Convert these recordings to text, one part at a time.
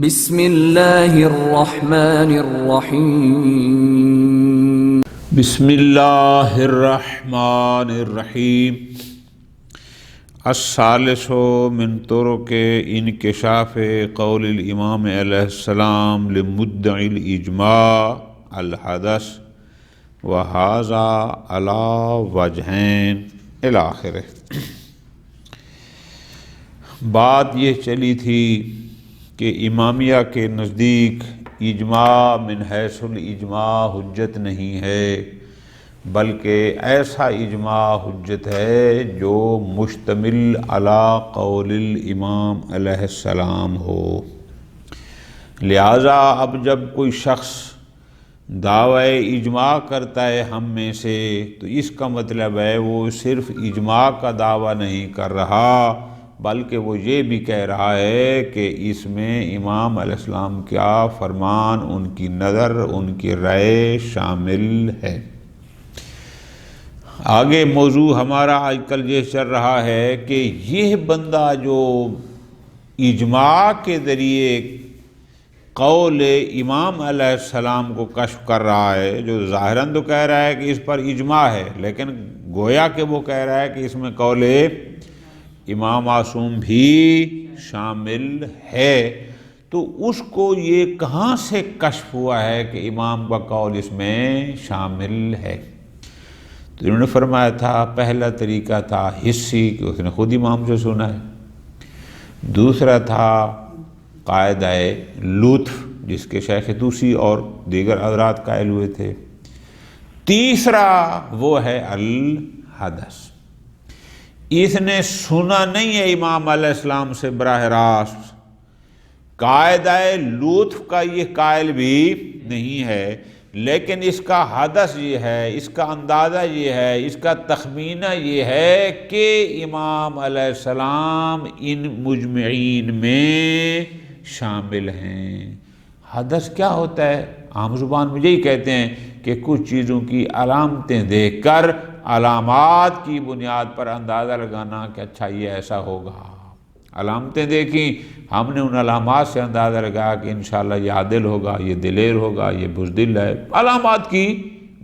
بسم اللہ الرحمن الرحیم بسم اللہ الرحمن الرحیم الثالث من طرق انکشاف قول الامام علیہ السلام لمدعی الاجماع الحدث وہذا علی وجہین الی آخرہ۔ بات یہ چلی تھی کہ امامیہ کے نزدیک اجماع من حیث الاجماع حجت نہیں ہے، بلکہ ایسا اجماع حجت ہے جو مشتمل علی قول الامام علیہ السلام ہو۔ لہٰذا اب جب کوئی شخص دعوی اجماع کرتا ہے ہم میں سے، تو اس کا مطلب ہے وہ صرف اجماع کا دعویٰ نہیں کر رہا، بلکہ وہ یہ بھی کہہ رہا ہے کہ اس میں امام علیہ السلام کا فرمان، ان کی نظر، ان کی رائے شامل ہے۔ آگے موضوع ہمارا آج کل یہ چل رہا ہے کہ یہ بندہ جو اجماع کے ذریعے قول امام علیہ السلام کو کشف کر رہا ہے، جو ظاہراً تو کہہ رہا ہے کہ اس پر اجماع ہے، لیکن گویا کہ وہ کہہ رہا ہے کہ اس میں قول امام معصوم بھی شامل ہے، تو اس کو یہ کہاں سے کشف ہوا ہے کہ امام کا قول اس میں شامل ہے؟ تو انہوں نے فرمایا تھا پہلا طریقہ تھا حسی، کہ اس نے خود امام سے سنا ہے۔ دوسرا تھا قاعدہ لطف، جس کے شیخ طوسی اور دیگر حضرات قائل ہوئے تھے۔ تیسرا وہ ہے الحدث، اس نے سنا نہیں ہے امام علیہ السلام سے براہ راست، قاعدہ لطف کا یہ قائل بھی نہیں ہے، لیکن اس کا حدث یہ ہے، اس کا اندازہ یہ ہے، اس کا تخمینہ یہ ہے کہ امام علیہ السلام ان مجمعین میں شامل ہیں۔ حدث کیا ہوتا ہے؟ عام زبان میں یہی کہتے ہیں کہ کچھ چیزوں کی علامتیں دیکھ کر علامات کی بنیاد پر اندازہ لگانا کہ اچھا یہ ایسا ہوگا۔ علامتیں دیکھیں، ہم نے ان علامات سے اندازہ لگایا کہ انشاءاللہ یہ عادل ہوگا، یہ دلیر ہوگا، یہ بزدل ہے، علامات کی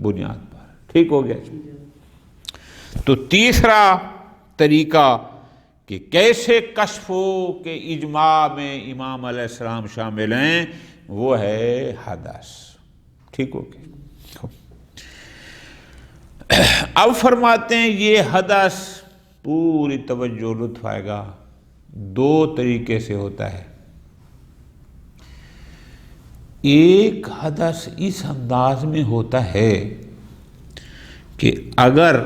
بنیاد پر۔ ٹھیک ہو گیا؟ تو تیسرا طریقہ کہ کیسے کشف ہو کہ اجماع میں امام علیہ السلام شامل ہیں، وہ ہے حدث۔ ٹھیک ہو گیا؟ اب فرماتے ہیں یہ حدث، پوری توجہ لطف آئے گا، دو طریقے سے ہوتا ہے۔ ایک حدث اس انداز میں ہوتا ہے کہ اگر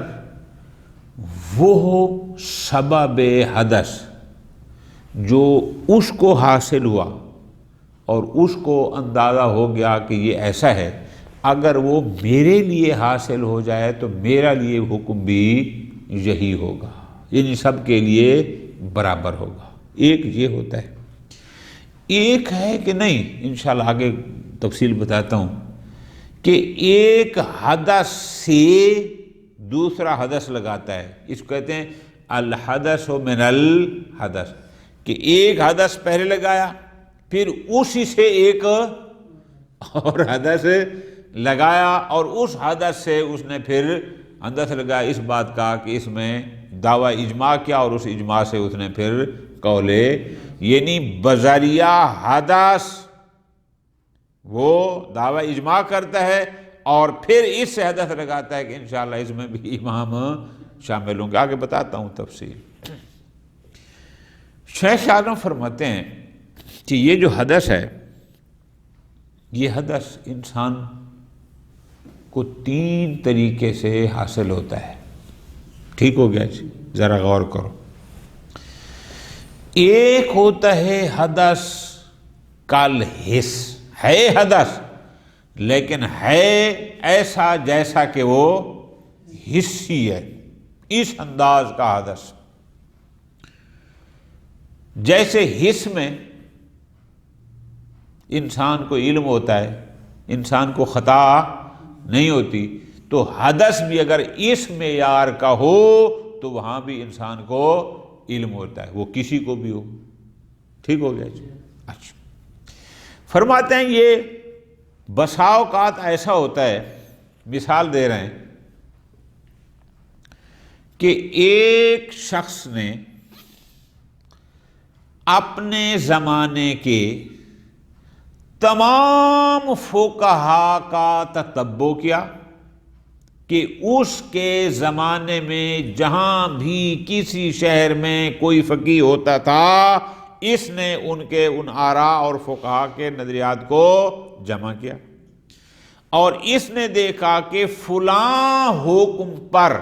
وہ سبب حدث جو اس کو حاصل ہوا اور اس کو اندازہ ہو گیا کہ یہ ایسا ہے، اگر وہ میرے لیے حاصل ہو جائے تو میرا لیے حکم بھی یہی ہوگا، یعنی سب کے لیے برابر ہوگا۔ ایک یہ ہوتا ہے۔ ایک ہے کہ نہیں، انشاءاللہ آگے تفصیل بتاتا ہوں، کہ ایک حدث سے دوسرا حدث لگاتا ہے، اس کو کہتے ہیں الحدث من الحدث، کہ ایک حدث پہلے لگایا، پھر اسی سے ایک اور حدث لگایا، اور اس حدث سے اس نے پھر اندازہ لگایا اس بات کا کہ اس میں دعویٰ اجماع کیا، اور اس اجماع سے اس نے پھر قول، یعنی بذریعہ حدث وہ دعویٰ اجماع کرتا ہے اور پھر اس سے حدث لگاتا ہے کہ انشاءاللہ اس میں بھی امام شامل ہوں گے۔ آگے بتاتا ہوں تفصیل۔ شیخ اعظم فرماتے ہیں کہ یہ جو حدث ہے، یہ حدث انسان کو تین طریقے سے حاصل ہوتا ہے۔ ٹھیک ہو گیا جی؟ ذرا غور کرو۔ ایک ہوتا ہے حدث کالحس، ہے حدث لیکن ہے ایسا جیسا کہ وہ حسی ہے، اس انداز کا حدث۔ جیسے حس میں انسان کو علم ہوتا ہے، انسان کو خطا نہیں ہوتی، تو حدث بھی اگر اس معیار کا ہو تو وہاں بھی انسان کو علم ہوتا ہے، وہ کسی کو بھی ہو۔ ٹھیک ہو گیا جی؟ اچھا، فرماتے ہیں یہ بسا اوقات ایسا ہوتا ہے، مثال دے رہے ہیں کہ ایک شخص نے اپنے زمانے کے تمام فقہا کا تتبع کیا کہ اس کے زمانے میں جہاں بھی کسی شہر میں کوئی فقیہ ہوتا تھا، اس نے ان آراء اور فقہا کے نظریات کو جمع کیا، اور اس نے دیکھا کہ فلاں حکم پر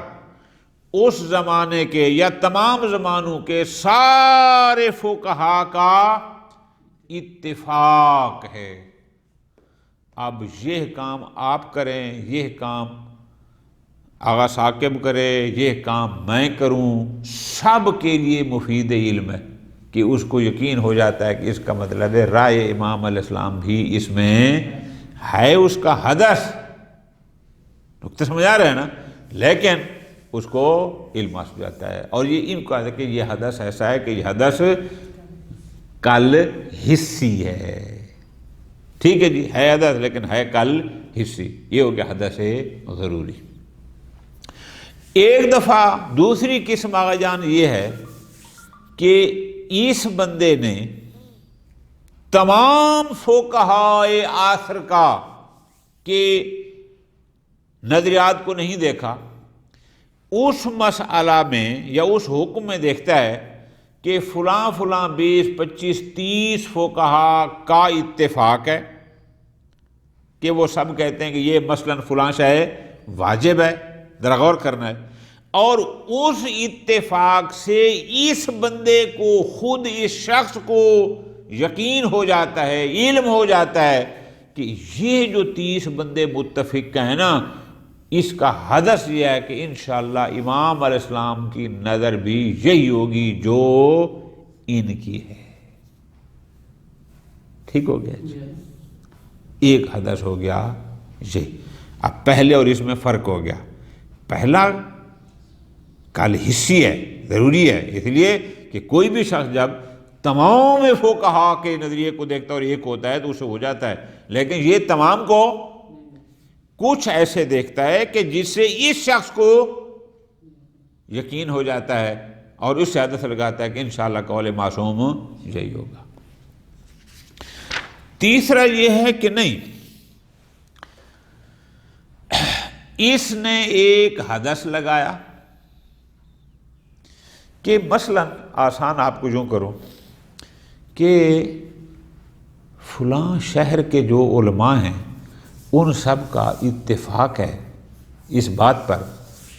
اس زمانے کے یا تمام زمانوں کے سارے فقہا کا اتفاق ہے، اب یہ کام آپ کریں، یہ کام آغا ثاقب کرے، یہ کام میں کروں، سب کے لیے مفید علم ہے کہ اس کو یقین ہو جاتا ہے کہ اس کا مطلب ہے رائے امام علیہ السلام بھی اس میں ہے، اس کا حدث نقطہ سمجھ آ رہا ہے نا، لیکن اس کو علم حاصل جاتا ہے، اور یہ ان کو ہے کہ یہ حدث ایسا ہے کہ یہ حدث کل حصی ہے، ٹھیک ہے جی، ہے حدث لیکن ہے کل حصی، یہ ہو گیا حدث ضروری۔ ایک دفعہ دوسری قسم آغا جان یہ ہے کہ اس بندے نے تمام فقہائے عصر کا کہ نظریات کو نہیں دیکھا، اس مسئلہ میں یا اس حکم میں دیکھتا ہے کہ فلاں 20 25 30 فقہا کا اتفاق ہے کہ وہ سب کہتے ہیں کہ یہ مثلاً فلاں شے واجب ہے، ذرا غور کرنا ہے، اور اس اتفاق سے اس بندے کو خود اس شخص کو یقین ہو جاتا ہے، علم ہو جاتا ہے کہ یہ جو 30 بندے متفق ہیں نا، اس کا حدث یہ ہے کہ انشاءاللہ امام علیہ السلام کی نظر بھی یہی ہوگی جو ان کی ہے، ٹھیک ہو گیا جی، ایک حدث ہو گیا یہ۔ اب پہلے اور اس میں فرق ہو گیا، پہلا کل حصی ہے، ضروری ہے، اس لیے کہ کوئی بھی شخص جب تمام فقہا کے نظریے کو دیکھتا ہے اور ایک ہوتا ہے تو اسے ہو جاتا ہے، لیکن یہ تمام کو کچھ ایسے دیکھتا ہے کہ جس سے اس شخص کو یقین ہو جاتا ہے اور اس سے حدث لگاتا ہے کہ انشاءاللہ قول معصوم یہی ہوگا۔ تیسرا یہ ہے کہ نہیں، اس نے ایک حدث لگایا کہ مثلاً آسان آپ کو یوں کرو کہ فلاں شہر کے جو علماء ہیں ان سب کا اتفاق ہے اس بات پر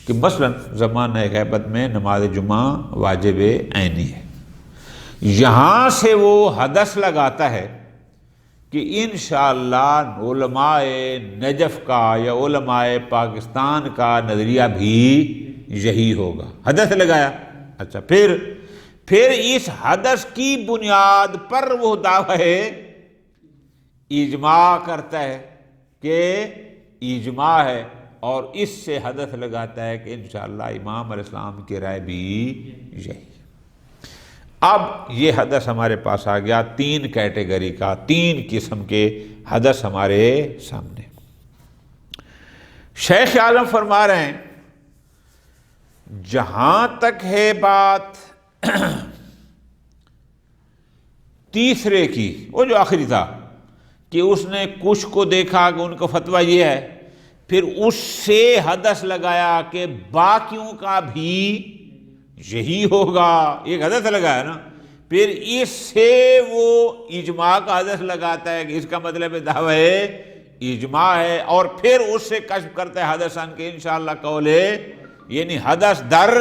کہ مثلاً زمانہ غیبت میں نماز جمعہ واجب عینی ہے، یہاں سے وہ حدث لگاتا ہے کہ انشاءاللہ علماء نجف کا یا علماء پاکستان کا نظریہ بھی یہی ہوگا، حدث لگایا۔ اچھا، پھر اس حدث کی بنیاد پر وہ دعوی اجماع کرتا ہے کہ اجماع ہے، اور اس سے حدث لگاتا ہے کہ انشاءاللہ امام علیہ السلام کی رائے بھی یہی۔ اب یہ حدث ہمارے پاس آ گیا 3 کیٹیگری کا، 3 قسم کے حدث ہمارے سامنے۔ شیخ عالم فرما رہے ہیں جہاں تک ہے بات تیسرے کی، وہ جو آخری تھا کہ اس نے کچھ کو دیکھا کہ ان کا فتویٰ یہ ہے، پھر اس سے حدث لگایا کہ باقیوں کا بھی یہی ہوگا، ایک حدث لگایا نا، پھر اس سے وہ اجماع کا حدث لگاتا ہے کہ اس کا مطلب دعوی اجماع ہے، اور پھر اس سے کشف کرتا ہے حدثاً کہ انشاءاللہ قول ہے، یعنی حدث در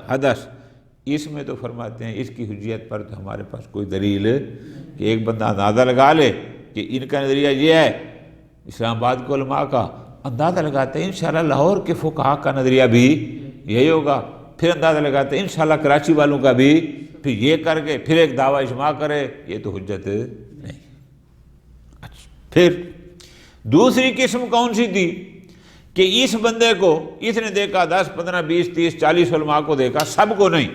حدث۔ اس میں تو فرماتے ہیں اس کی حجیت پر تو ہمارے پاس کوئی دلیل کہ ایک بندہ اندازہ لگا لے کہ ان کا نظریہ یہ ہے، اسلام آباد کے علماء کا اندازہ لگاتے ہیں انشاءاللہ لاہور کے فقہا کا نظریہ بھی یہی ہوگا، پھر اندازہ لگاتے ہیں انشاءاللہ کراچی والوں کا بھی، پھر یہ کر کے پھر ایک دعویٰ اجماع کرے، یہ تو حجت نہیں۔ اچھا، پھر دوسری قسم کون سی تھی کہ اس بندے کو اس نے دیکھا 10 15 20 30 40 علماء کو دیکھا، سب کو نہیں،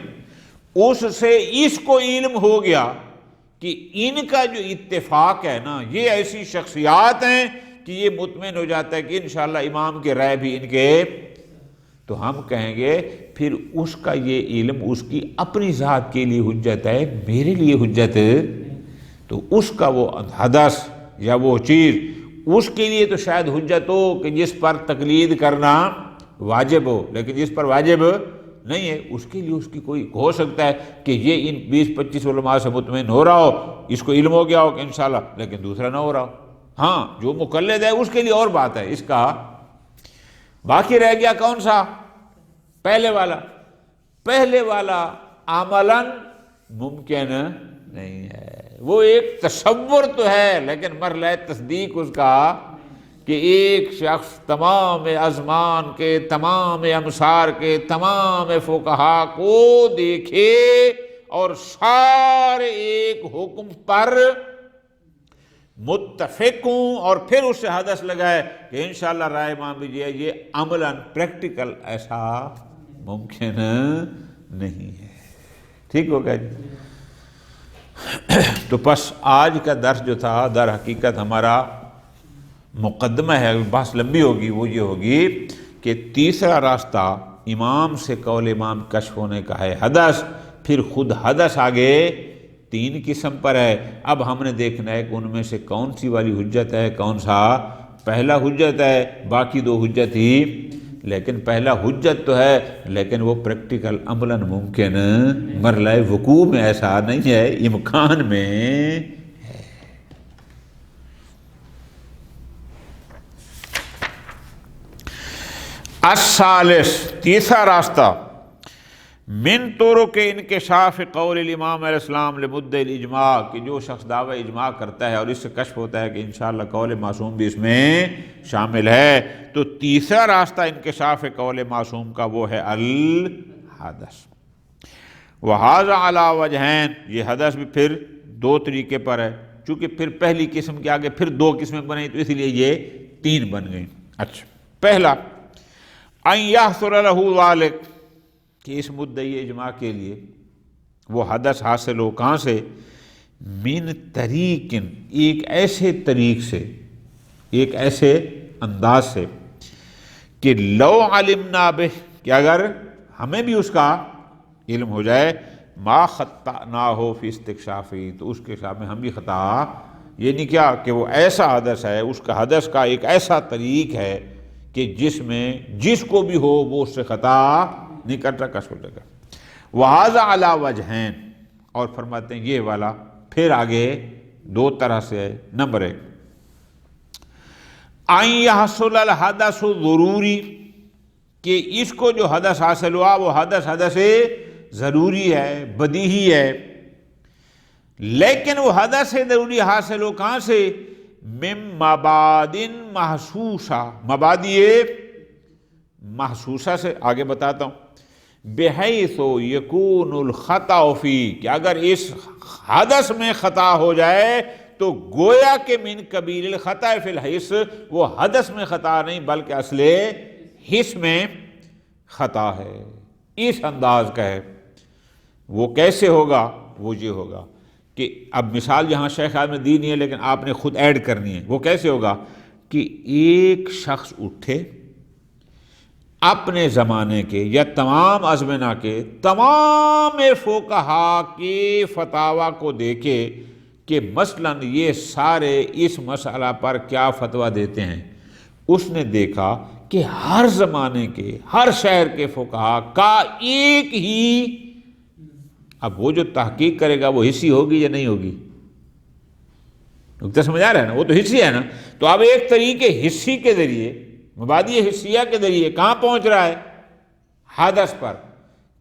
اس سے اس کو علم ہو گیا کہ ان کا جو اتفاق ہے نا، یہ ایسی شخصیات ہیں کہ یہ مطمئن ہو جاتا ہے کہ انشاءاللہ امام کے رائے بھی ان کے، تو ہم کہیں گے پھر اس کا یہ علم اس کی اپنی ذات کے لیے حجت ہے، میرے لیے حجت ہے، تو اس کا وہ حدث یا وہ چیز اس کے لیے تو شاید حجت ہو کہ جس پر تقلید کرنا واجب ہو، لیکن جس پر واجب نہیں ہے اس کے لیے اس کی کوئی ہو سکتا ہے کہ یہ ان 20-25 علماء سے مطمئن ہو رہا ہو، اس کو علم ہو گیا ہو کہ انشاءاللہ، لیکن دوسرا نہ ہو رہا ہو۔ ہاں جو مقلد ہے اس کے لیے اور بات ہے اس کا۔ باقی رہ گیا کون سا؟ پہلے والا عملاً ممکن نہیں ہے، وہ ایک تصور تو ہے لیکن مرحلہ تصدیق اس کا کہ ایک شخص تمام ازمان کے، تمام امصار کے، تمام فقہا کو دیکھے اور سارے ایک حکم پر متفق ہوں اور پھر اس سے حدث لگائے کہ انشاءاللہ رائے امام بھی یہ عملاً پریکٹیکل ایسا ممکن نہیں ہے۔ ٹھیک ہو گیا جی؟ تو پس آج کا درس جو تھا در حقیقت ہمارا مقدمہ ہے، بحث لمبی ہوگی، وہ یہ ہوگی کہ تیسرا راستہ امام سے قول امام کشف ہونے کا ہے حدث، پھر خود حدث آگے 3 قسم پر ہے۔ اب ہم نے دیکھنا ہے کہ ان میں سے کون سی والی حجت ہے، کون سا پہلا حجت ہے، باقی 2 حجت ہی، لیکن پہلا حجت تو ہے لیکن وہ پریکٹیکل عملاً ممکن مرحلہ وقوع میں ایسا نہیں ہے، امکان میں ہے۔ الثالث، تیسرا راستہ، من طرق انکشاف قول الامام علیہ السلام لمدعی الاجماع، کہ جو شخص دعوی اجماع کرتا ہے اور اس سے کشف ہوتا ہے کہ انشاءاللہ قول معصوم بھی اس میں شامل ہے، تو تیسرا راستہ انکشاف قول معصوم کا وہ ہے الحدث۔ وہذا علی وجہین، یہ حدث بھی پھر 2 طریقے پر ہے، چونکہ پھر پہلی قسم کے آگے پھر 2 قسمیں بنیں تو اس لیے یہ 3 بن گئیں۔ اچھا، پہلا ان یحصل لہ ذلک، کہ اس مدعی اجماع کے لیے وہ حدث حاصل ہو، کہاں سے؟ من طریق، ایک ایسے طریق سے، ایک ایسے انداز سے کہ لو علمنا بہ، کہ اگر ہمیں بھی اس کا علم ہو جائے، ما خطأنا ہو فی استکشافی، تو اس کے شاف میں ہم بھی خطا، یہ نہیں کیا کہ وہ ایسا حدث ہے، اس کا حدث کا ایک ایسا طریق ہے کہ جس میں جس کو بھی ہو وہ اس سے خطا نہیں کرتا، کشف ہو جائے گا۔ وہذا علی وجہین، اور فرماتے ہیں یہ والا پھر آگے 2 طرح سے ہے۔ نمبر 1، ان یحصل الحدث ضروری، کہ اس کو جو حدث حاصل ہوا وہ حدث ضروری ہے، بدیہی ہے، لیکن وہ حدث ضروری حاصل ہو کہاں سے؟ من مباد محسوسہ، مبادی محسوسہ سے، آگے بتاتا ہوں، بحیث یکون الخطأ فی، کہ اگر اس حدث میں خطا ہو جائے تو گویا کہ من قبیل الخطأ فی الحس، وہ حدث میں خطا نہیں بلکہ اصل حس میں خطا ہے، اس انداز کا ہے۔ وہ کیسے ہوگا؟ وہ یہ ہوگا کہ اب مثال یہاں شیخ آدم نے دی نہیں ہے لیکن آپ نے خود ایڈ کرنی ہے۔ وہ کیسے ہوگا کہ ایک شخص اٹھے اپنے زمانے کے یا تمام ازمنہ کے تمام فقہا کے فتاویٰ کو دیکھے کہ مثلاً یہ سارے اس مسئلہ پر کیا فتویٰ دیتے ہیں، اس نے دیکھا کہ ہر زمانے کے ہر شہر کے فقہا کا ایک ہی، اب وہ جو تحقیق کرے گا وہ حصی ہوگی یا نہیں ہوگی؟ نکتہ سمجھ آ رہا ہے نا؟ وہ تو حصی ہے نا، تو اب ایک طریقے حصی کے ذریعے، مبادی حصیہ کے ذریعے کہاں پہنچ رہا ہے؟ حدث پر،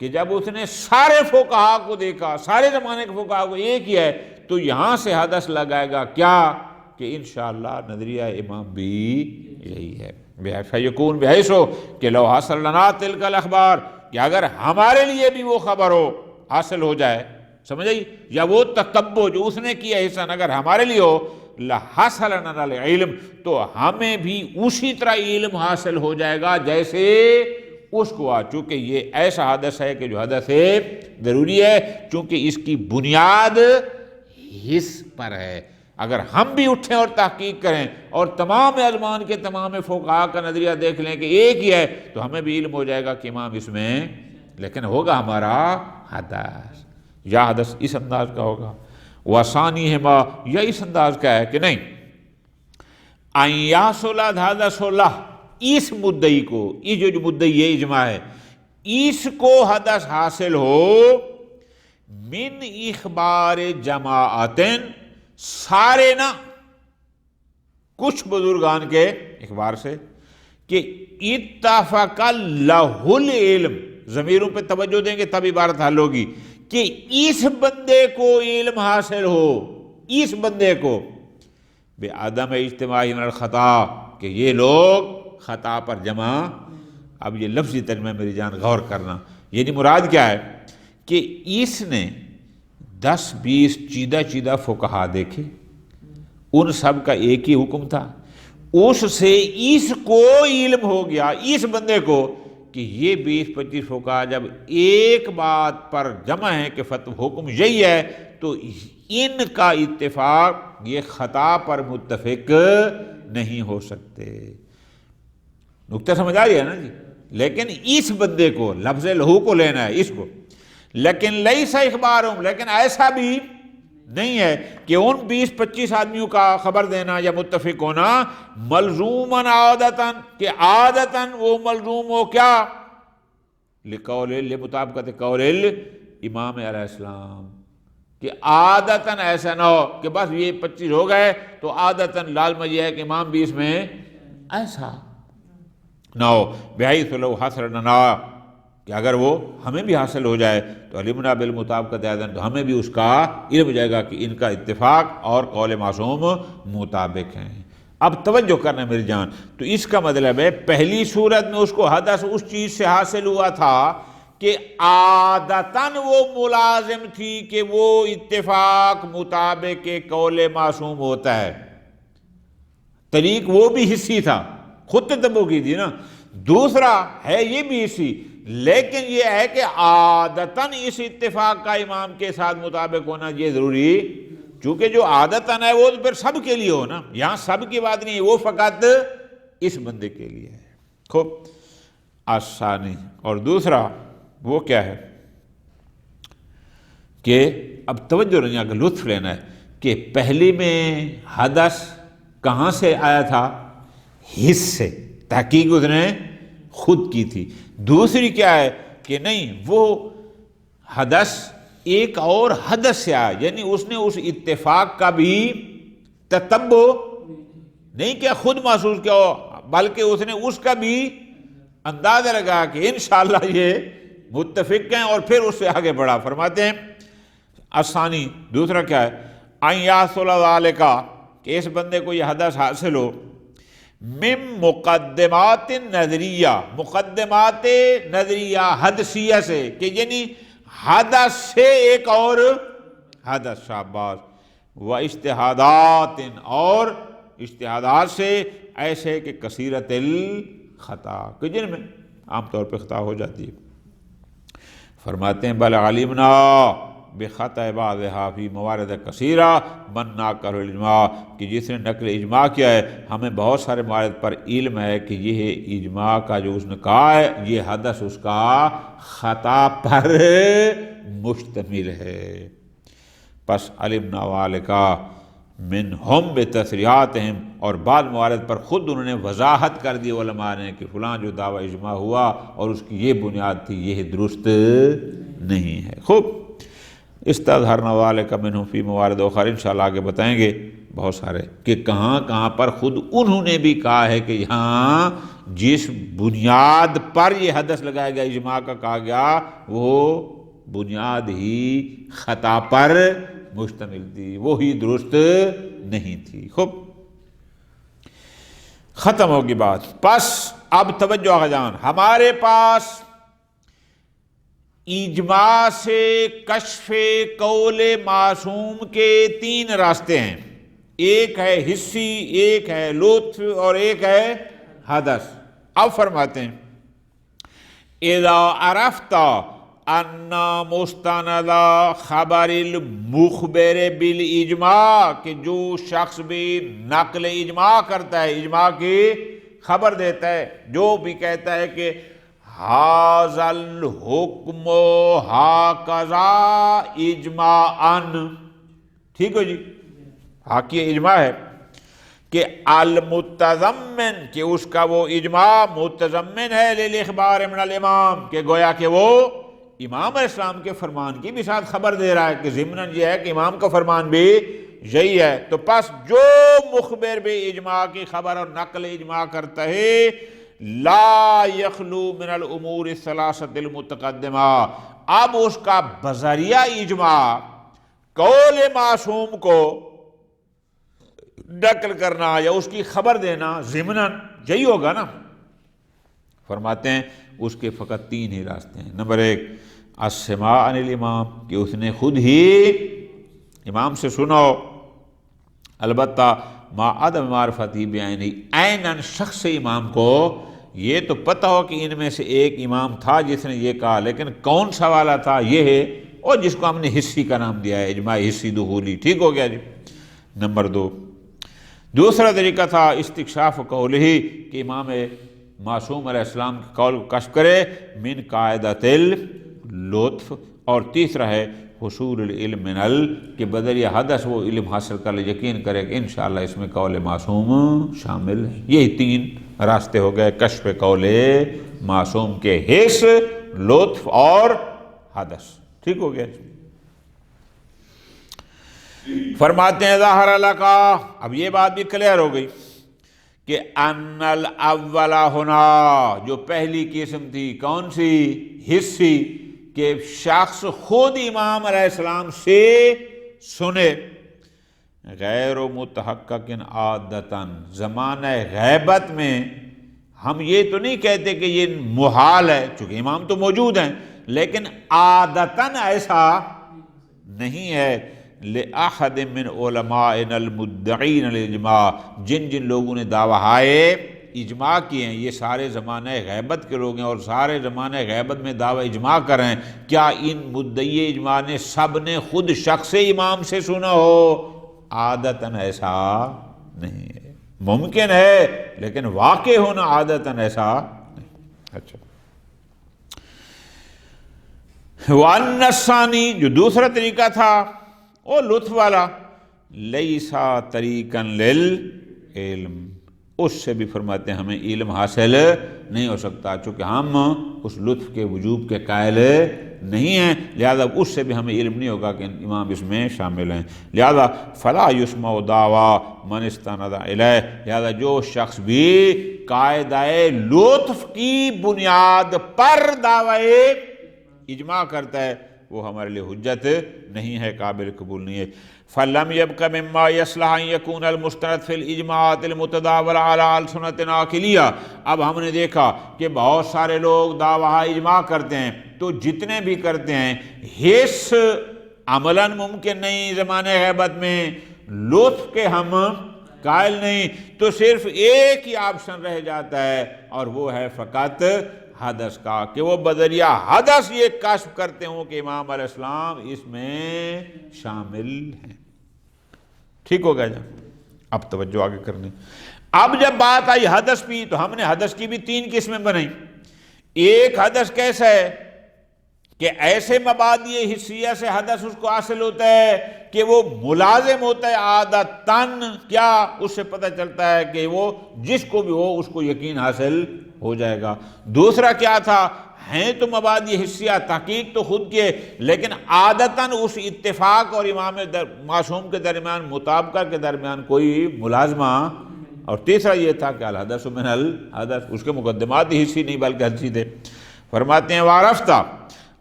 کہ جب اس نے سارے فقہا کو دیکھا، سارے زمانے کے فقہا کو ایک ہی ہے، تو یہاں سے حدث لگائے گا کیا کہ انشاءاللہ نظریہ امام بھی یہی ہے، فیکون بحیث ہو کہ لو حاصل لنا تلک الاخبار، کہ اگر ہمارے لیے بھی وہ خبر ہو، حاصل ہو جائے، سمجھ آئی؟ یا وہ تتبع جو اس نے کیا حسن اگر ہمارے لیے ہو، لحصل لنا العلم، تو ہمیں بھی اسی طرح علم حاصل ہو جائے گا جیسے اس کو آ، چونکہ یہ ایسا حدث ہے کہ جو حدث ضروری ہے، چونکہ اس کی بنیاد حس پر ہے۔ اگر ہم بھی اٹھیں اور تحقیق کریں اور تمام ازمان کے تمام فقہاء کا نظریہ دیکھ لیں کہ ایک ہی ہے، تو ہمیں بھی علم ہو جائے گا کہ امام اس میں، لیکن ہوگا ہمارا حدث، یا حدث اس انداز کا ہوگا، وثانی ہے ما، یا اس انداز کا ہے کہ نہیں، ان یحصل حدث اللہ، اس مدعی کو، یہ جو مدعی ہے اجماع ہے، اس کو حدث حاصل ہو من اخبار جماعت، سارے نہ، کچھ بزرگان کے اخبار سے، کہ اتفق لہ العلم، ضمیروں پہ توجہ دیں گے تب عبارت حل ہوگی، کہ اس بندے کو علم حاصل ہو، اس بندے کو بعدم اجتماع من الخطا، کہ یہ لوگ خطا پر جمع، اب یہ لفظی ترجمہ میری جان غور کرنا، یعنی مراد کیا ہے کہ اس نے 10-20 چیدہ فقہا دیکھے، ان سب کا ایک ہی حکم تھا، اس سے اس کو علم ہو گیا، اس بندے کو، کہ یہ 20-25 فقہا جب ایک بات پر جمع ہے کہ حکم یہی ہے، تو ان کا اتفاق یہ خطا پر متفق نہیں ہو سکتے۔ نکتہ سمجھ آ رہی ہے نا جی؟ لیکن اس بندے کو، لفظ لہو کو لینا ہے، اس کو، لیکن لیس اخبارہم، لیکن ایسا بھی نہیں ہے کہ ان 20-25 آدمیوں کا خبر دینا یا متفق ہونا ملزوماً عادتاً، کہ عادتاً وہ ملزوم ہو کیا، لقول لمطابقت قول امام علیہ السلام، کہ عادتاً ایسا نہ ہو کہ بس یہ 25 ہو گئے تو عادتاً لازمہ یہ ہے کہ امام بھی اس میں، ایسا نہ ہو، بحیث لو حصر لنا، کہ اگر وہ ہمیں بھی حاصل ہو جائے تو علمنا بالمطابقت ایضاً، تو ہمیں بھی اس کا علم ہو جائے گا کہ ان کا اتفاق اور قول معصوم مطابق ہیں۔ اب توجہ کرنا میری جان، تو اس کا مطلب ہے پہلی صورت میں اس کو حدث اس چیز سے حاصل ہوا تھا کہ عادتاً وہ ملازم تھی کہ وہ اتفاق مطابق قول معصوم ہوتا ہے، طریق وہ بھی حصی تھا، خود تتبع کی تھی نا، دوسرا ہے یہ بھی حصی، لیکن یہ ہے کہ عادتاً اس اتفاق کا امام کے ساتھ مطابق ہونا یہ ضروری، چونکہ جو عادتاً ہے وہ تو پھر سب کے لیے ہو نا، یہاں سب کی بات نہیں ہے، وہ فقط اس بندے کے لیے ہے۔ خوب، آسانی، اور دوسرا وہ کیا ہے کہ اب توجہ نہیں، اگر لطف لینا ہے کہ پہلی میں حدث کہاں سے آیا تھا، حس سے، تحقیق اس نے خود کی تھی، دوسری کیا ہے کہ نہیں، وہ حدث ایک اور حدث سے آیا، یعنی اس نے اس اتفاق کا بھی تتبع نہیں کیا، خود محسوس کیا ہو، بلکہ اس نے اس کا بھی اندازہ لگا کہ انشاءاللہ یہ متفق ہیں، اور پھر اس سے آگے بڑھا۔ فرماتے ہیں الثانی، دوسرا کیا ہے، ان یحصل ذلک، کہ اس بندے کو یہ حدث حاصل ہو من مقدمات نظریہ، مقدمات نظریہ حدثیہ سے، کہ یعنی حدث سے ایک اور حدث، شاباش، و اجتہادات، اور اجتہادات سے، ایسے کہ کثیرت الخطا، کہ جن میں عام طور پہ خطا ہو جاتی ہے۔ فرماتے ہیں بل علمنا بخطأ بعضھا فی موارد کثیرہ من ناقل الاجماع، کہ جس نے نقل اجماع کیا ہے ہمیں بہت سارے موارد پر علم ہے کہ یہ اجماع کا جو اس نے کہا ہے یہ حدث اس کا خطا پر مشتمل ہے۔ پس علمنا والکا منہم بتصریحاتہم، اور بعض موارد پر خود انہوں نے وضاحت کر دی علماء نے کہ فلاں جو دعویٰ اجماع ہوا اور اس کی یہ بنیاد تھی یہ درست نہیں ہے۔ خوب، استظہرنا ذلک منہم فی موارد اخر، انشاءاللہ آگے بتائیں گے بہت سارے کہ کہاں کہاں پر خود انہوں نے بھی کہا ہے کہ یہاں جس بنیاد پر یہ حدث لگایا گیا، اجماع کا کہا گیا، وہ بنیاد ہی خطا پر مشتمل تھی، وہی درست نہیں تھی۔ خوب، ختم ہوگی بات۔ پس اب توجہ آقا جان، ہمارے پاس اجماع سے کشف قول معصوم کے 3 راستے ہیں، ایک ہے حسی، ایک ہے لطف، اور ایک ہے حدث۔ اب فرماتے ہیں اذا عرفت انا مستند خبر المخبر بالاجماع، کہ جو شخص بھی نقل اجماع کرتا ہے، اجماع کی خبر دیتا ہے، جو بھی کہتا ہے کہ ھذا الحکم ھکذا اجماعا، ٹھیک ہو جی، حاکی اجماع ہے کہ المتضمن، کہ اس کا وہ اجماع متضمن ہے للاخبار من الامام، کہ گویا کہ وہ امام علیہ السلام کے فرمان کی بھی ساتھ خبر دے رہا ہے، کہ ضمناً یہ ہے کہ امام کا فرمان بھی یہی ہے۔ تو پس جو مخبر بھی اجماع کی خبر اور نقل اجماع کرتا ہے، لا یخلو من الامور الثلاثۃ المتقدمہ، اب اس کا بذریعہ اجماع قول معصوم کو نقل کرنا یا اس کی خبر دینا ضمناً یہی ہوگا نا۔ فرماتے ہیں اس کے فقط تین ہی راستے ہیں۔ نمبر ایک، السماع عن الامام، کہ اس نے خود ہی امام سے سنا ہو، البتہ ما عدم معرفتی بعینی، عیناً شخص امام کو یہ تو پتہ ہو کہ ان میں سے ایک امام تھا جس نے یہ کہا، لیکن کون سا والا تھا یہ ہے، اور جس کو ہم نے حصی کا نام دیا ہے، اجماع حصی دخولی، ٹھیک ہو گیا جی۔ نمبر دو، دوسرا طریقہ تھا استکشاف قولہ، کہ امام معصوم علیہ السلام کے قول کو کشف کرے، من قاعدۃ اللطف، اور تیسرا ہے حصول العلم من کہ بدریہ حدث وہ علم حاصل کر لے، یقین کرے کہ انشاءاللہ اس میں قول معصوم شامل ہے۔ یہی تین راستے ہو گئے کشف قول معصوم کے، حس، لطف اور حدث، ٹھیک ہو گیا۔ فرماتے ہیں ظاہر لکا، اب یہ بات بھی کلیئر ہو گئی کہ ان الاول ہونا، جو پہلی قسم تھی کون سی، حصی، کہ شخص خود امام علیہ السلام سے سنے، غیر متحقق عادتاً، زمانہ غیبت میں ہم یہ تو نہیں کہتے کہ یہ محال ہے، چونکہ امام تو موجود ہیں، لیکن عادتاً ایسا نہیں ہے۔ لأحد من علمائنا المدعین الاجماع، جن جن لوگوں نے دعویٰ اجماع کیے ہیں، یہ سارے زمانہ غیبت کے لوگ ہیں اور سارے زمانہ غیبت میں دعویٰ اجماع کر رہے ہیں، کیا ان مدعی اجماع نے سب نے خود شخص امام سے سنا ہو؟ عادتاً ایسا نہیں ہے، ممکن ہے لیکن واقع ہونا عادتاً ایسا نہیں۔ اچھا، وَأَنَّ الثَّانِي، جو دوسرا طریقہ تھا وہ لطف والا، لیسا طریقاً للعلم، اس سے بھی فرماتے ہیں ہمیں علم حاصل نہیں ہو سکتا، چونکہ ہم اس لطف کے وجوب کے قائل نہیں ہیں، لہذا اس سے بھی ہمیں علم نہیں ہوگا کہ امام اس میں شامل ہیں۔ لہذا فلا یسمع دعویٰ من استند الیہ، لہذا جو شخص بھی قاعدہ لطف کی بنیاد پر دعوی اجماع کرتا ہے وہ ہمارے لیے حجت نہیں ہے، قابل قبول نہیں ہے۔ فَلَمْ يَبْقَ مِمَّا يَصْلَحُ أَن يَكُونَ الْمُسْتَنَدُ فِي الْإِجْمَاعَاتِ الْمُتَدَاوَلَةِ عَلَىٰ أَلْسُنَةٍ عَاقِلِيَّةٍ، اب ہم نے دیکھا کہ بہت سارے لوگ دعویٰ اجماع کرتے ہیں، تو جتنے بھی کرتے ہیں، حس عملاً ممکن نہیں زمانے غیبت میں، لطف کے ہم قائل نہیں، تو صرف ایک ہی آپشن رہ جاتا ہے اور وہ ہے فقط حدث کا، کہ وہ بذریعہ حدث یہ کشف کرتے ہوں کہ امام علیہ السلام اس میں شامل ہیں۔ ٹھیک ہو گیا جب، اب توجہ آگے کرنے، اب جب بات آئی حدث بھی، تو ہم نے حدث کی بھی تین قسمیں بنائی۔ ایک حدث کیسا ہے کہ ایسے مبادئ حسیہ سے حدث اس کو حاصل ہوتا ہے کہ وہ ملازم ہوتا ہے عادتاً، کیا اس سے پتہ چلتا ہے کہ وہ جس کو بھی ہو اس کو یقین حاصل ہو جائے گا۔ دوسرا کیا تھا، ہیں تو مبادئ حسیہ، تحقیق تو خود کے، لیکن عادتاً اس اتفاق اور امام معصوم کے درمیان، مطابقہ کے درمیان کوئی ملازمہ۔ اور تیسرا یہ تھا کہ الحدث من الحدث، اس کے مقدمات ہی حسی نہیں بلکہ حدثی تھے۔ فرماتے ہیں وعرفتہ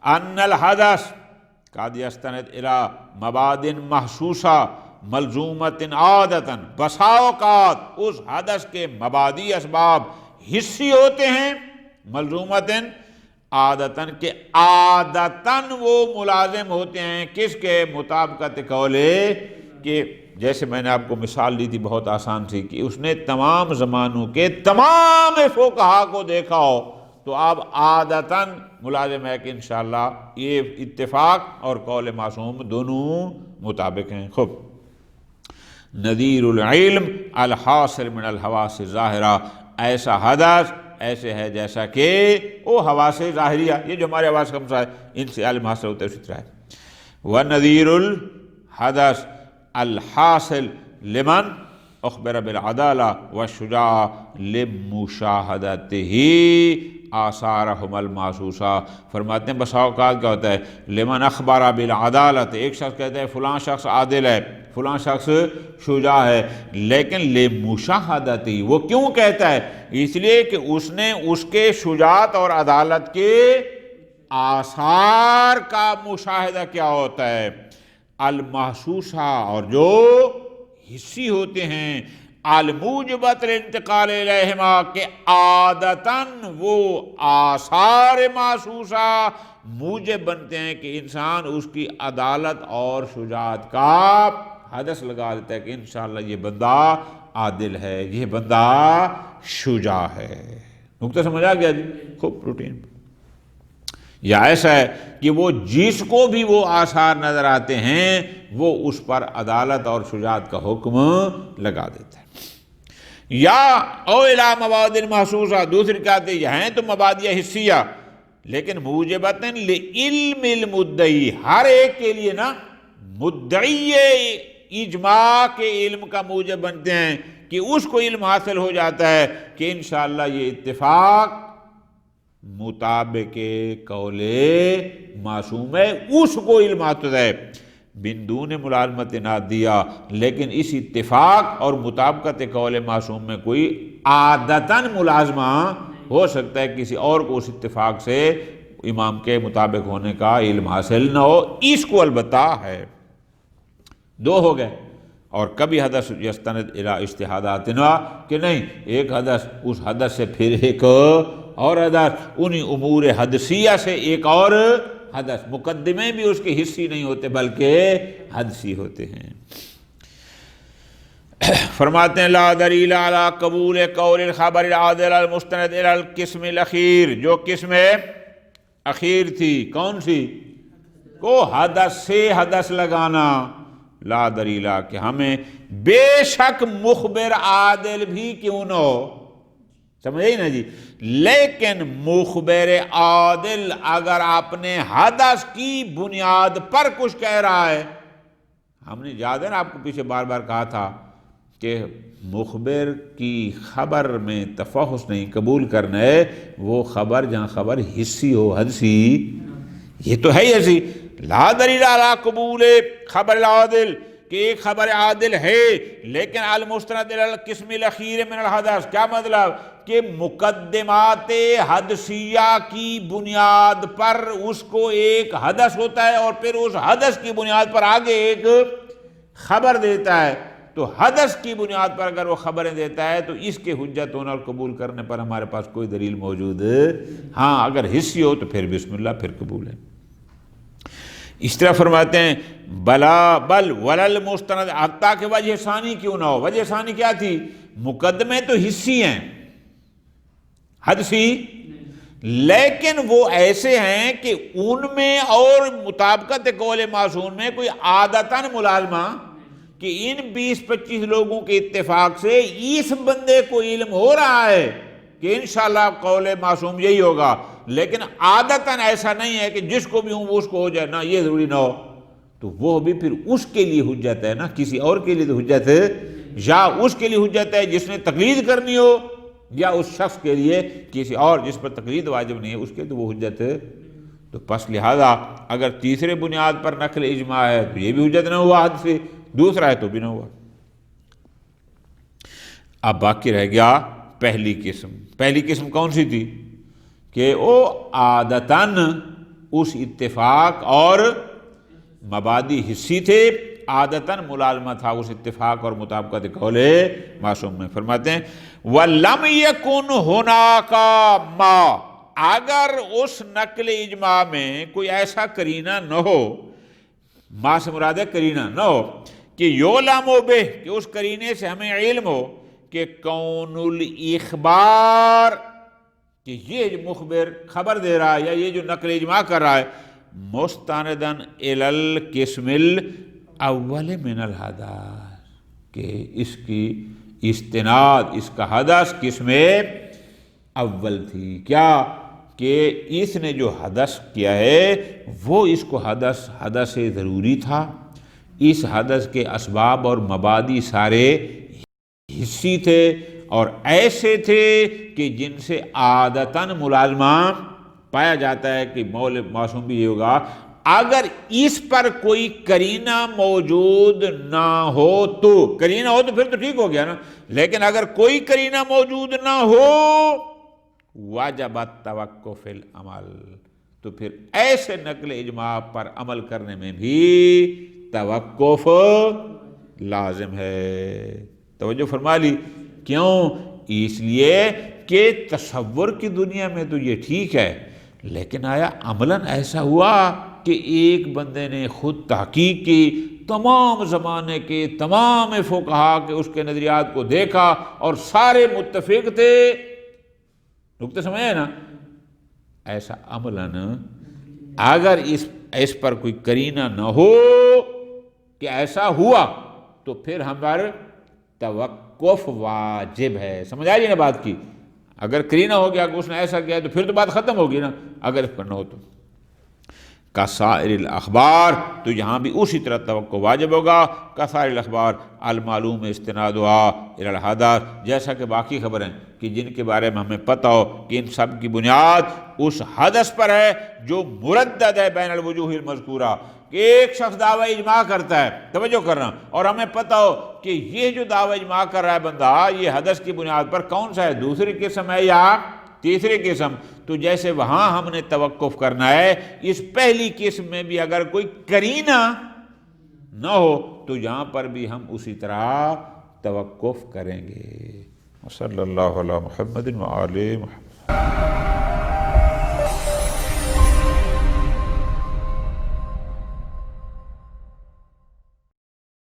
ان الحدث قد یستند الی مبادئ محسوسہ ملزومۃ عادتاً، بسا اوقات اس حدث کے مبادئ اسباب حسی ہوتے ہیں، ملزومۃ عادتاً، کہ عادتاً وہ ملازم ہوتے ہیں کس کے، مطابقت قولے، کہ جیسے میں نے آپ کو مثال دی تھی بہت آسان سی، کہ اس نے تمام زمانوں کے تمام فقہا کو دیکھا ہو تو اب عادتاً ملازم ہے کہ انشاءاللہ یہ اتفاق اور قول معصوم دونوں مطابق ہیں. خوب. نذیر العلم الحاصل من الحواس الظاہرہ، ایسا حدث ایسے ہے جیسا کہ وہ حواس ظاہریہ، یہ جو ہمارے حواس خمسہ ہے ان سے علم حاصل ہوتا ہے اسی طرح ہے. ونذیر الحدث الحاصل لمن اخبر بالعدالہ والشجاعہ لمشاہدتہ آثارہم المحسوسہ. فرماتے ہیں بسا اوقات کیا ہوتا ہے، لمن اخبر بالعدالت، ایک شخص کہتا ہے فلاں شخص عادل ہے، فلاں شخص شجاع ہے، لیکن لمشاہدتہ، وہ کیوں کہتا ہے؟ اس لیے کہ اس نے اس کے شجاعت اور عدالت کے آثار کا مشاہدہ کیا ہوتا ہے، المحسوسہ، اور جو حصی ہوتے ہیں، الموجبۃ الانتقال الیہما، کہ عادتاً وہ آثار محسوسہ موجب بنتے ہیں کہ انسان اس کی عدالت اور شجاعت کا حدث لگا دیتا ہے کہ انشاءاللہ یہ بندہ عادل ہے، یہ بندہ شجاع ہے. نکتہ سمجھ آ گیا جی؟ خوب روٹین. یا ایسا ہے کہ وہ جس کو بھی وہ آثار نظر آتے ہیں وہ اس پر عدالت اور شجاعت کا حکم لگا دیتا ہے. یا او الی مواد محسوسہ، دوسری کہتے ہیں تو مبادیہ حصیہ، لیکن موجبتاً لعلم المدعی، ہر ایک کے لیے نا مدعی اجماع کے علم کا موجب بنتے ہیں کہ اس کو علم حاصل ہو جاتا ہے کہ انشاءاللہ یہ اتفاق مطابق قول معصوم ہے، اس کو علم حاصل ہے بندون ملازمت نادیہ. لیکن اس اتفاق اور مطابقت قول معصوم میں کوئی عادتاً ملازمہ ہو سکتا ہے کسی اور کو اس اتفاق سے امام کے مطابق ہونے کا علم حاصل نہ ہو، اس کو البتہ ہے. دو ہو گئے. اور کبھی حدث یستند الی اجتہادات، کہ نہیں ایک حدث، اس حدث سے پھر ایک اور حدث، انہی امور حدثیہ سے ایک اور حدث، مقدمے بھی اس کے حصی نہیں ہوتے بلکہ حدثی ہوتے ہیں. فرماتے ہیں لا دلیل علی قبول قول الخبر العادل المستند الی القسم الاخیر، جو قسم اخیر تھی کون سی؟ کو حدث سے حدث لگانا. لا دلیل، کہ ہمیں بے شک مخبر عادل بھی کیوں نہ ہو، سمجھے نا جی، لیکن مخبر عادل اگر اپنے حدث کی بنیاد پر کچھ کہہ رہا ہے، ہم نے یاد ہے نا آپ کو پیچھے بار بار کہا تھا کہ مخبر کی خبر میں تفحص نہیں قبول کرنا ہے، وہ خبر جہاں خبر حصی ہو حدثی، یہ تو ہے ہی ایسی. لا دلیل علی قبول خبر العادل، کہ ایک خبر عادل ہے لیکن المستند الی القسم الاخیر من الحدث، کیا مطلب کہ مقدمات حدثیہ کی بنیاد پر اس کو ایک حدث ہوتا ہے اور پھر اس حدث کی بنیاد پر آگے ایک خبر دیتا ہے. تو حدث کی بنیاد پر اگر وہ خبریں دیتا ہے تو اس کے حجت ہونا اور قبول کرنے پر ہمارے پاس کوئی دلیل موجود ہاں اگر حصی ہو تو پھر بسم اللہ، پھر قبول ہے. اس طرح فرماتے ہیں بلا بل ولل مستند، حتیٰ کہ وجہ ثانی کیوں نہ ہو. وجہ ثانی کیا تھی؟ مقدمے تو حصی ہیں حدثی، لیکن وہ ایسے ہیں کہ ان میں اور مطابقت قول معصوم میں کوئی عادتاً ملازمہ کہ ان 20-25 لوگوں کے اتفاق سے اس بندے کو علم ہو رہا ہے کہ انشاءاللہ قول معصوم یہی ہوگا، لیکن عادتاً ایسا نہیں ہے کہ جس کو بھی ہوں وہ اس کو ہو جائے، نہ یہ ضروری نہ ہو. تو وہ بھی پھر اس کے لیے حجت ہے نا، کسی اور کے لیے تو حجت ہے، یا اس کے لیے حجت ہے جس نے تقلید کرنی ہو، یا اس شخص کے لیے کسی اور جس پر تقلید واجب نہیں ہے اس کے تو وہ حجت ہے. تو پس لہذا اگر تیسرے بنیاد پر نقل اجماع ہے تو یہ بھی حجت نہ ہوا حد سے، دوسرا ہے تو بھی نہ ہوا. اب باقی رہ گیا پہلی قسم. پہلی قسم کون سی تھی؟ کہ وہ عادتاً اس اتفاق اور مبادی حصی تھے، عادتاً ملازمہ تھا اس اتفاق اور مطابقت قول معصوم میں. فرماتے ہیں وَلَمْ يَكُنْ هُنَاكَ مَا، اگر اس نقل اجماع میں کوئی ایسا کرینہ نہ ہو، ما سے مراد ہے کرینہ نہ ہو، کہ یعلم بہ، کہ اس کرینے سے ہمیں علم ہو کہ کون الاخبار، کہ یہ جو مخبر خبر دے رہا ہے یا یہ جو نقل اجماع کر رہا ہے مستندن الی القسم الاول من الحدث، کہ اس کی استناد، اس کا حدث قسم اول تھی، کیا کہ اس نے جو حدث کیا ہے وہ اس کو حدث ضروری تھا، اس حدث کے اسباب اور مبادی سارے حصی تھے اور ایسے تھے کہ جن سے عادتاً ملازمہ پایا جاتا ہے کہ معصوم بھی یہ ہوگا اگر اس پر کوئی قرینہ موجود نہ ہو تو، قرینہ ہو تو پھر تو ٹھیک ہو گیا نا، لیکن اگر کوئی قرینہ موجود نہ ہو واجب التوقف فی العمل، تو پھر ایسے نقل اجماع پر عمل کرنے میں بھی توقف لازم ہے۔ توجہ فرما لی، کیوں؟ اس لیے کہ تصور کی دنیا میں تو یہ ٹھیک ہے، لیکن آیا عملاً ایسا ہوا کہ ایک بندے نے خود تحقیق کی، تمام زمانے کے تمام فقہا کے اس کے نظریات کو دیکھا اور سارے متفق تھے، نقطہ سمجھے نا؟ ایسا عملاً اگر اس پر کوئی قرینہ نہ ہو کہ ایسا ہوا تو پھر ہمارا توقف واجب ہے۔ سمجھ آئی نا بات کی؟ اگر قرینہ ہو گیا کہ اس نے ایسا کیا تو پھر تو بات ختم ہوگی نا، اگر اس پر نہ ہو تو کسائر الاخبار، تو یہاں بھی اسی طرح توقع واجب ہوگا، کسائر الاخبار المعلوم استنادها الی الحدث، جیسا کہ باقی خبریں کہ جن کے بارے میں ہمیں پتہ ہو کہ ان سب کی بنیاد اس حدث پر ہے جو مردد ہے بین الوجوہ المذکورہ، کہ ایک شخص دعوی اجماع کرتا ہے، توجہ کرنا، اور ہمیں پتہ ہو کہ یہ جو دعوی اجماع کر رہا ہے بندہ یہ حدث کی بنیاد پر کون سا ہے، دوسری قسم ہے یا تیسری قسم، تو جیسے وہاں ہم نے توقف کرنا ہے اس پہلی قسم میں بھی اگر کوئی قرینہ نہ ہو تو یہاں پر بھی ہم اسی طرح توقف کریں گے۔ صلی اللہ علی محمد و آل محمد۔